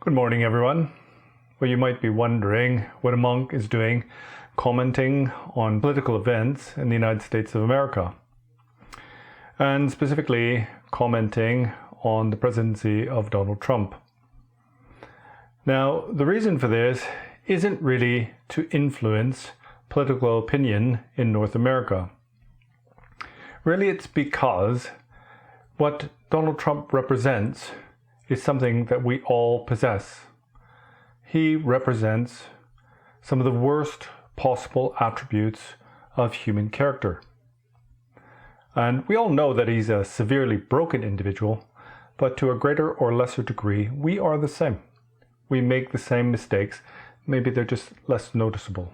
Good morning, everyone. Well, you might be wondering what a monk is doing commenting on political events in the United States of America, and specifically commenting on the presidency of Donald Trump. Now, the reason for this isn't really to influence political opinion in North America. Really, it's because what Donald Trump represents is something that we all possess. He represents some of the worst possible attributes of human character. And we all know that he's a severely broken individual, but to a greater or lesser degree, we are the same. We make the same mistakes, maybe they're just less noticeable.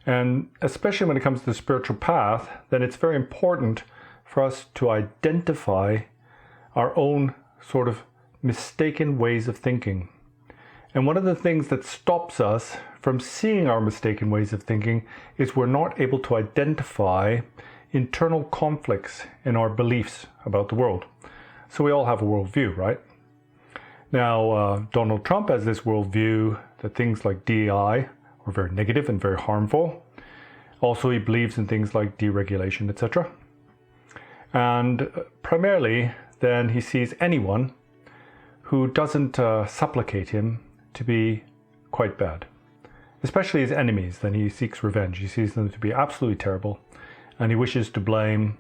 And especially when it comes to the spiritual path, then it's very important for us to identify our own sort of mistaken ways of thinking. And one of the things that stops us from seeing our mistaken ways of thinking is we're not able to identify internal conflicts in our beliefs about the world. So we all have a worldview, right? Now, Donald Trump has this worldview that things like DEI are very negative and very harmful. Also, he believes in things like deregulation, etc. And primarily, then he sees anyone who doesn't supplicate him to be quite bad. Especially his enemies, then he seeks revenge. He sees them to be absolutely terrible, and he wishes to blame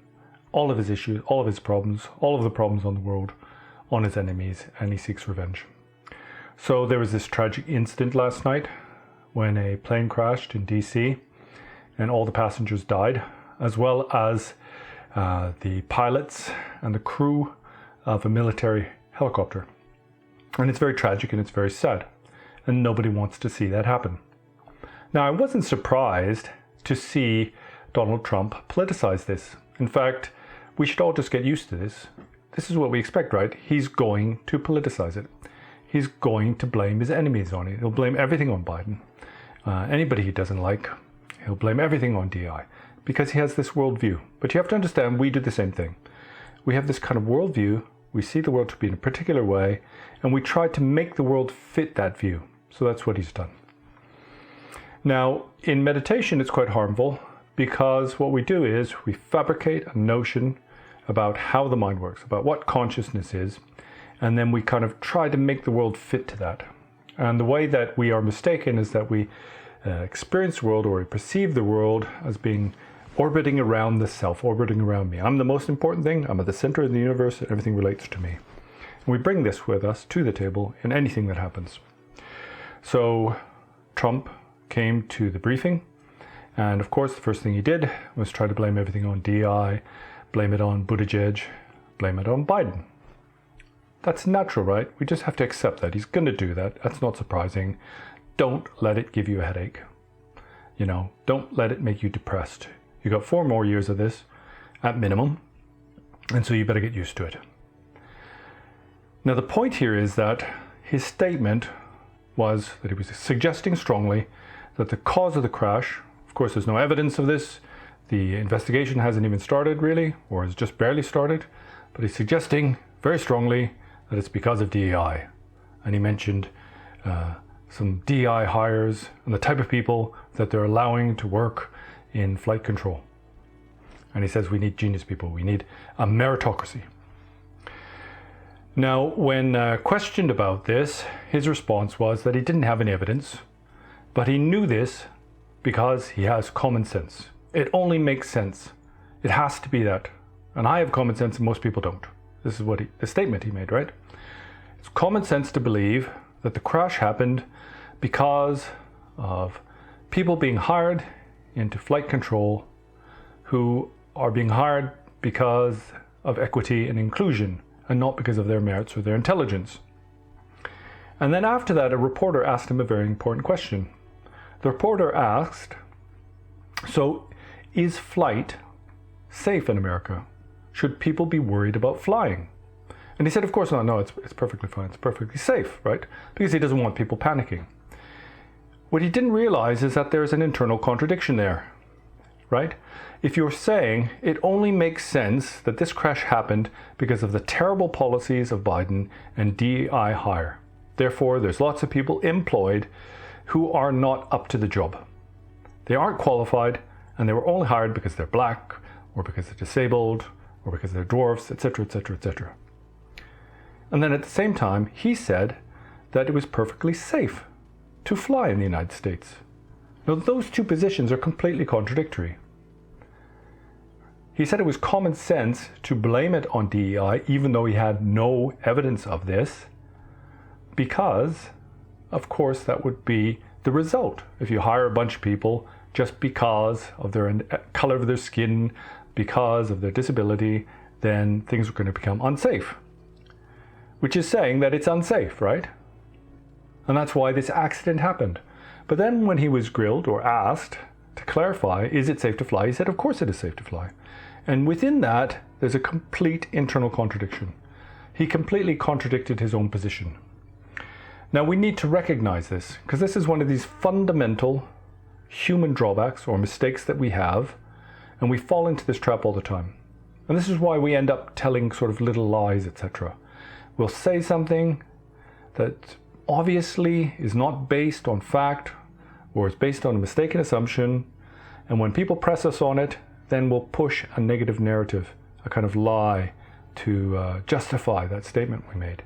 all of his issues, all of his problems, all of the problems on the world on his enemies, and he seeks revenge. So there was this tragic incident last night when a plane crashed in DC and all the passengers died, as well as the pilots and the crew of a military helicopter. And it's very tragic and it's very sad, and nobody wants to see that happen. Now, I wasn't surprised to see Donald Trump politicize this. In fact, we should all just get used to this. This is what we expect, right? He's going to politicize it. He's going to blame his enemies on it. He'll blame everything on Biden. Anybody he doesn't like, he'll blame everything on DEI because he has this worldview. But you have to understand, we do the same thing. We have this kind of worldview. We see the world to be in a particular way, and we try to make the world fit that view. So that's what he's done. Now, in meditation, it's quite harmful because what we do is we fabricate a notion about how the mind works, about what consciousness is, and then we kind of try to make the world fit to that. And the way that we are mistaken is that we experience the world, or we perceive the world as being orbiting around the self, orbiting around me. I'm the most important thing. I'm at the center of the universe, and everything relates to me. And we bring this with us to the table in anything that happens. So Trump came to the briefing, and of course the first thing he did was try to blame everything on DEI, blame it on Buttigieg, blame it on Biden. That's natural, right? We just have to accept that. He's going to do that. That's not surprising. Don't let it give you a headache. Don't let it make you depressed. You got 4 more years of this at minimum, and so you better get used to it. Now, the point here is that his statement was that he was suggesting strongly that the cause of the crash, of course, there's no evidence of this. The investigation hasn't even started, really, or has just barely started, but he's suggesting very strongly that it's because of DEI. And he mentioned some DEI hires and the type of people that they're allowing to work in flight control. And he says we need genius people. We need a meritocracy. Now, when questioned about this, his response was that he didn't have any evidence, but he knew this because he has common sense. It only makes sense. It has to be that. And I have common sense and most people don't. This is what the statement he made, right? It's common sense to believe that the crash happened because of people being hired into flight control who are being hired because of equity and inclusion and not because of their merits or their intelligence. And then after that, a reporter asked him a very important question. The reporter asked, so is flight safe in America? Should people be worried about flying? And he said, of course not. No, it's perfectly fine. It's perfectly safe, right? Because he doesn't want people panicking. What he didn't realize is that there's an internal contradiction there, right? If you're saying it only makes sense that this crash happened because of the terrible policies of Biden and DEI hire, Therefore, there's lots of people employed who are not up to the job. They aren't qualified, and they were only hired because they're black, or because they're disabled, or because they're dwarfs, etc., etc., etc. And then at the same time, he said that it was perfectly safe to fly in the United States. Now, those two positions are completely contradictory. He said it was common sense to blame it on DEI, even though he had no evidence of this, because, of course, that would be the result. If you hire a bunch of people just because of their color of their skin, because of their disability, then things are going to become unsafe. Which is saying that it's unsafe, right? And that's why this accident happened. But then when he was grilled or asked to clarify, is it safe to fly? He said, of course it is safe to fly. And within that, there's a complete internal contradiction. He completely contradicted his own position. Now we need to recognize this, because this is one of these fundamental human drawbacks or mistakes that we have, and we fall into this trap all the time. And this is why we end up telling sort of little lies, etc. We'll say something that obviously is not based on fact, or is based on a mistaken assumption, and when people press us on it, then we'll push a negative narrative, a kind of lie, to justify that statement we made.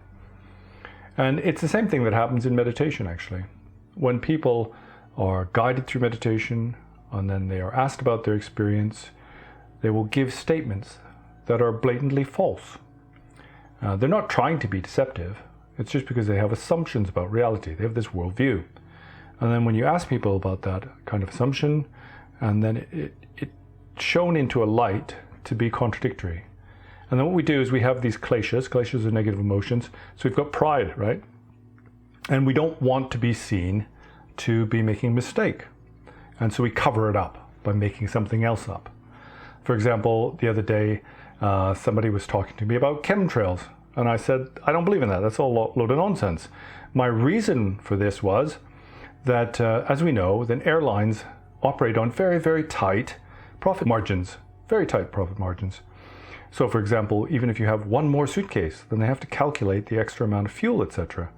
And it's the same thing that happens in meditation, actually. When people are guided through meditation, and then they are asked about their experience, they will give statements that are blatantly false. They're not trying to be deceptive. It's just because they have assumptions about reality. They have this worldview. And then when you ask people about that kind of assumption, and then it's shown into a light to be contradictory. And then what we do is we have these kleshas. Kleshas are negative emotions. So we've got pride, right? And we don't want to be seen to be making a mistake. And so we cover it up by making something else up. For example, the other day, somebody was talking to me about chemtrails. And I said, I don't believe in that. That's all a load of nonsense. My reason for this was that, as we know, then airlines operate on very, very tight profit margins. Very tight profit margins. So, for example, even if you have one more suitcase, then they have to calculate the extra amount of fuel, etc.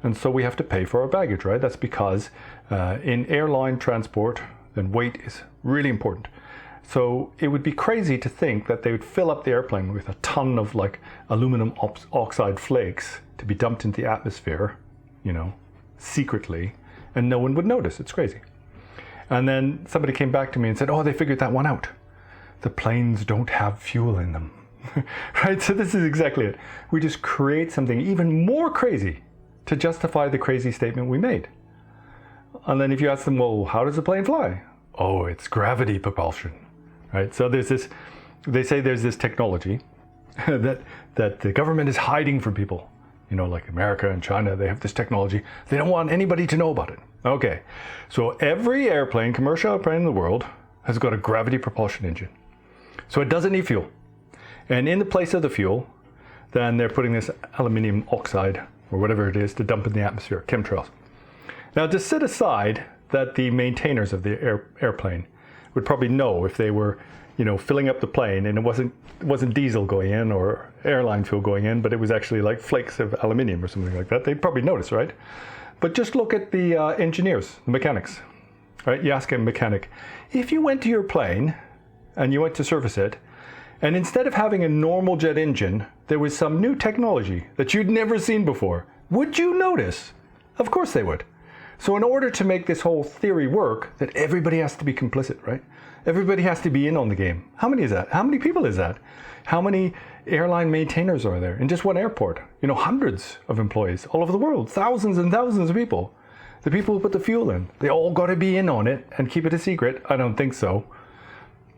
And so we have to pay for our baggage, right? That's because in airline transport, then weight is really important. So it would be crazy to think that they would fill up the airplane with a ton of like aluminum oxide flakes to be dumped into the atmosphere, secretly, and no one would notice. It's crazy. And then somebody came back to me and said, oh, they figured that one out. The planes don't have fuel in them. Right? So this is exactly it. We just create something even more crazy to justify the crazy statement we made. And then if you ask them, well, how does a plane fly? Oh, it's gravity propulsion. Right? So they say there's this technology that the government is hiding from people. Like America and China, they have this technology. They don't want anybody to know about it. Okay, so every airplane, commercial airplane in the world, has got a gravity propulsion engine. So it doesn't need fuel. And in the place of the fuel, then they're putting this aluminum oxide, or whatever it is, to dump in the atmosphere, chemtrails. Now, just set aside that the maintainers of the airplane would probably know if they were, filling up the plane and it wasn't diesel going in or airline fuel going in, but it was actually like flakes of aluminum or something like that. They'd probably notice, right? But just look at the engineers, the mechanics, right? You ask a mechanic, if you went to your plane and you went to service it, and instead of having a normal jet engine, there was some new technology that you'd never seen before, would you notice? Of course they would. So in order to make this whole theory work, that everybody has to be complicit, right? Everybody has to be in on the game. How many is that? How many people is that? How many airline maintainers are there in just one airport? Hundreds of employees all over the world, thousands and thousands of people. The people who put the fuel in, they all got to be in on it and keep it a secret? I don't think so.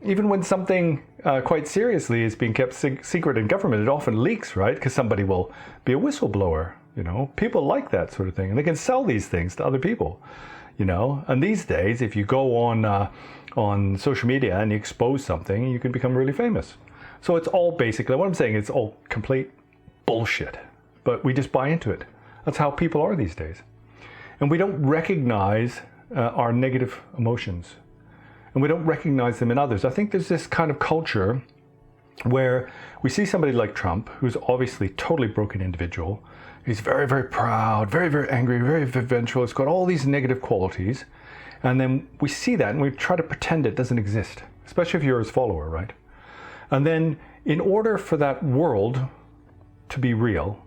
Even when something quite seriously is being kept secret in government, it often leaks, right? Because somebody will be a whistleblower. People like that sort of thing, and they can sell these things to other people. And these days, if you go on social media and you expose something, you can become really famous. So it's all basically, what I'm saying, it's all complete bullshit, but we just buy into it. That's how people are these days. And we don't recognize our negative emotions, and we don't recognize them in others. I think there's this kind of culture where we see somebody like Trump, who's obviously a totally broken individual, He's very, very proud, very, very angry, very vengeful. It's got all these negative qualities. And then we see that and we try to pretend it doesn't exist, especially if you're his follower, right? And then in order for that world to be real,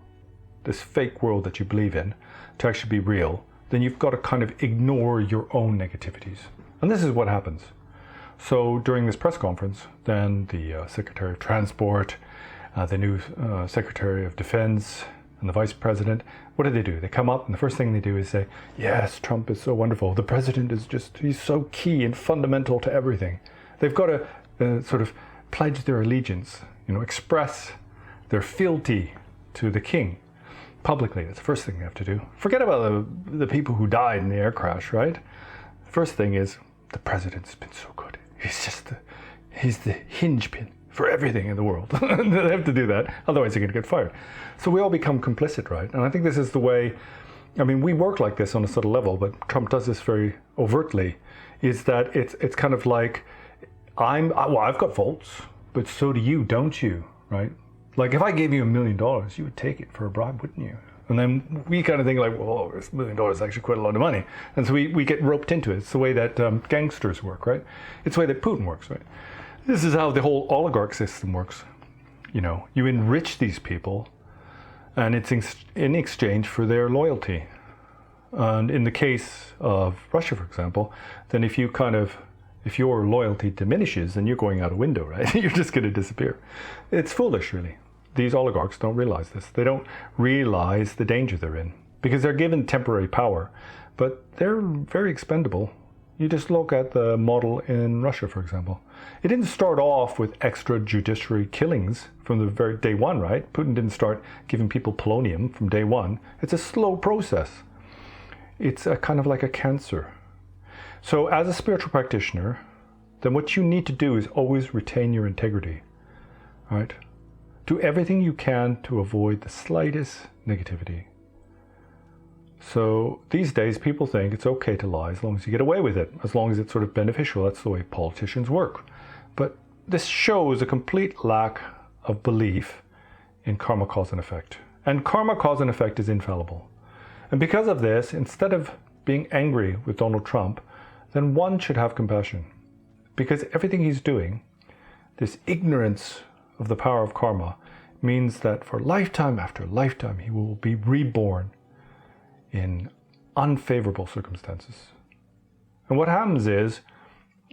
this fake world that you believe in, to actually be real, then you've got to kind of ignore your own negativities. And this is what happens. So during this press conference, then the Secretary of Transport, the new Secretary of Defense, and the Vice President, what do? They come up and the first thing they do is say, yes, Trump is so wonderful. The President is he's so key and fundamental to everything. They've got to sort of pledge their allegiance, express their fealty to the king publicly. That's the first thing they have to do. Forget about the people who died in the air crash, right? The first thing is, the President's been so good. He's the hinge pin for everything in the world. They have to do that, otherwise they're going to get fired. So we all become complicit, right? And I think this is the way, we work like this on a subtle level, but Trump does this very overtly, is that it's kind of like, I've got faults, but so do you, don't you, right? Like if I gave you $1 million, you would take it for a bribe, wouldn't you? And then we kind of think like, well, this $1 million is actually quite a lot of money. And so we get roped into it. It's the way that gangsters work, right? It's the way that Putin works, right? This is how the whole oligarch system works. You enrich these people and it's in exchange for their loyalty. And in the case of Russia, for example, then if your loyalty diminishes, then you're going out a window, right? You're just going to disappear. It's foolish, really. These oligarchs don't realize this. They don't realize the danger they're in because they're given temporary power, but they're very expendable. You just look at the model in Russia, for example. It didn't start off with extrajudiciary killings from the very day one, right? Putin didn't start giving people polonium from day one. It's a slow process. It's a kind of like a cancer. So as a spiritual practitioner, then what you need to do is always retain your integrity, right? Do everything you can to avoid the slightest negativity. So these days people think it's okay to lie as long as you get away with it, as long as it's sort of beneficial. That's the way politicians work. But this shows a complete lack of belief in karma, cause and effect. And karma, cause and effect is infallible. And because of this, instead of being angry with Donald Trump, then one should have compassion. Because everything he's doing, this ignorance of the power of karma, means that for lifetime after lifetime, he will be reborn in unfavorable circumstances. And what happens is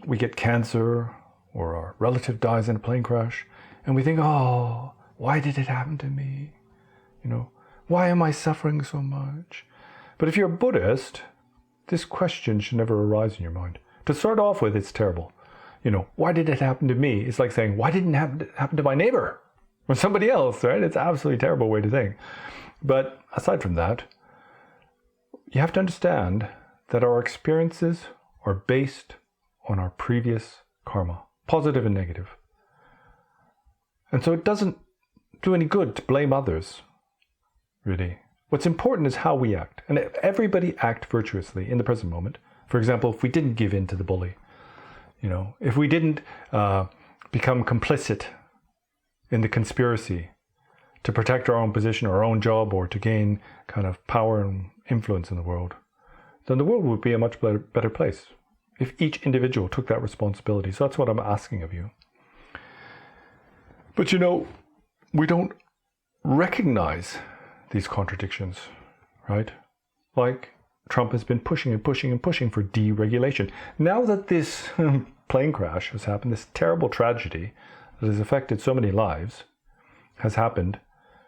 we get cancer or our relative dies in a plane crash and we think, oh, why did it happen to me? Why am I suffering so much? But if you're a Buddhist, this question should never arise in your mind. To start off with, it's terrible. Why did it happen to me? It's like saying, why didn't it happen to my neighbor or somebody else, right? It's an absolutely terrible way to think. But aside from that, you have to understand that our experiences are based on our previous karma, positive and negative. And so it doesn't do any good to blame others, really. What's important is how we act. And if everybody act virtuously in the present moment, for example, if we didn't give in to the bully, if we didn't become complicit in the conspiracy to protect our own position, our own job, or to gain kind of power and influence in the world, then the world would be a much better place if each individual took that responsibility. So that's what I'm asking of you. But we don't recognize these contradictions, right? Like Trump has been pushing and pushing and pushing for deregulation. Now that this plane crash has happened, this terrible tragedy that has affected so many lives has happened,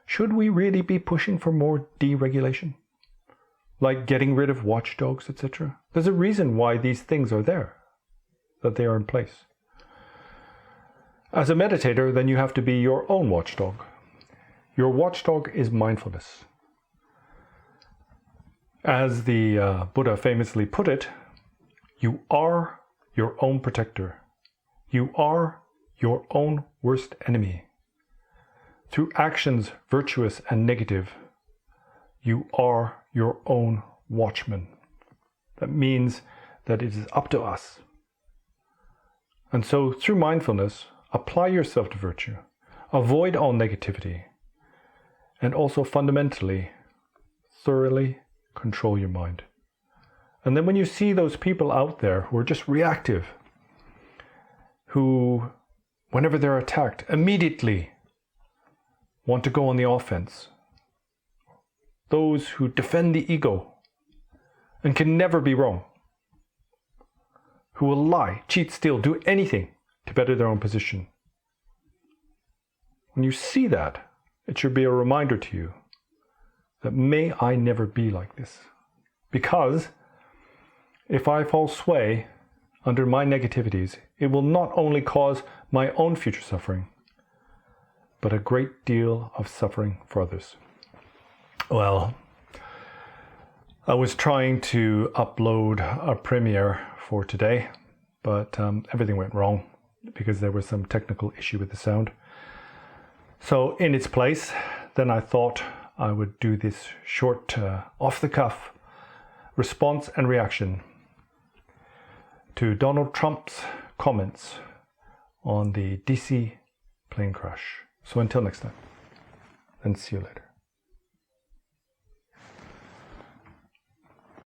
should we really be pushing for more deregulation? Like getting rid of watchdogs, etc.? There's a reason why these things are there, that they are in place. As a meditator, then you have to be your own watchdog. Your watchdog is mindfulness. As the Buddha famously put it, you are your own protector. You are your own worst enemy. Through actions virtuous and negative, you are your own watchman. That means that it is up to us. And so through mindfulness, apply yourself to virtue. Avoid all negativity. And also fundamentally, thoroughly control your mind. And then when you see those people out there who are just reactive, who, whenever they're attacked, immediately want to go on the offense, those who defend the ego and can never be wrong, who will lie, cheat, steal, do anything to better their own position. When you see that, it should be a reminder to you that may I never be like this. Because if I fall sway under my negativities, it will not only cause my own future suffering, but a great deal of suffering for others. Well, I was trying to upload a premiere for today, but everything went wrong because there was some technical issue with the sound. So in its place, then I thought I would do this short off-the-cuff response and reaction to Donald Trump's comments on the DC plane crash. So until next time, and see you later.